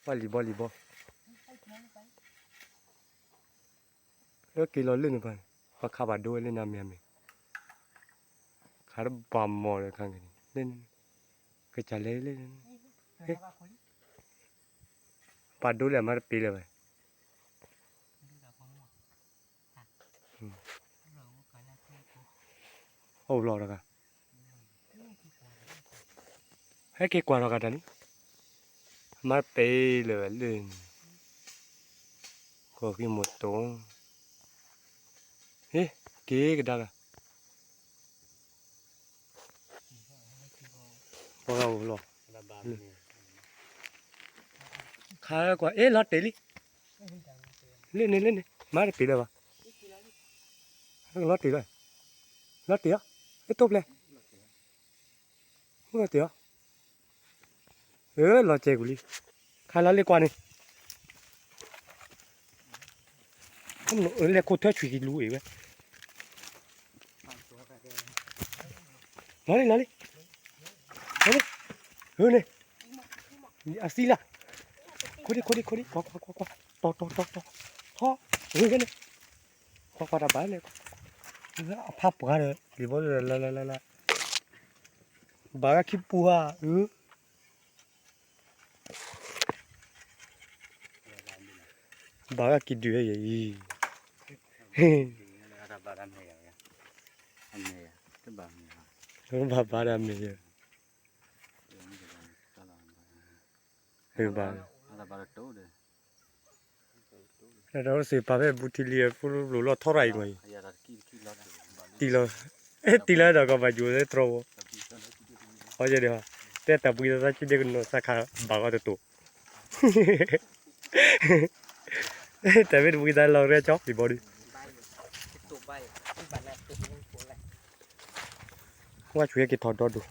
ว่าลีบอลีบอแล้วกินเราเล่นไปว่าข้าวบาดด้วยเล่นน้ำเมียมีขาดบอมมอเลยข้างนี้เล่นก็จะเล่นเล่นบาดด้วยเลยมาปีเลยไปโอ้รอแล้วกันให้เกี่ยวกับเรากันนี่มาปีเลยเล่นก็ขี้หมดตัวเฮ้เก๋ก็ได้ละพอเราหรอข้ากว่าเอ๊ะรอดเตลิเล่นเล่นมาปีเลยวะรอดตีเลยรอดตีอ่ะไอ้ตุ๊บเลยรอดตีอ่ะรอเจกุลีข้าเราเลี้ยกว่านี่เลี้ยกโคตรช่วยกินรู้อีกเว้ยนั่นนี่นี่อาศิละคุดิกวักต่อท่อกันนี่กวักระบายเลยพับกันเลยดีบ่เลยละบางคิดปัวบางคิดด้วยยี่บาดามเนี่ยบาเราเสียบไปบุตรเลี้ยพูดรู้เราเท่าไรมั้ยตีละดอกก็มาอยู่ในตรอเขาจะเดี๋ยวแต่แต่บุยตาชิดกันโนสักขาบางก็ตัวแต่เป็นบุยตาเราเรียกจ๊อบดีบอดี้ว่าช่วยกินทอดดู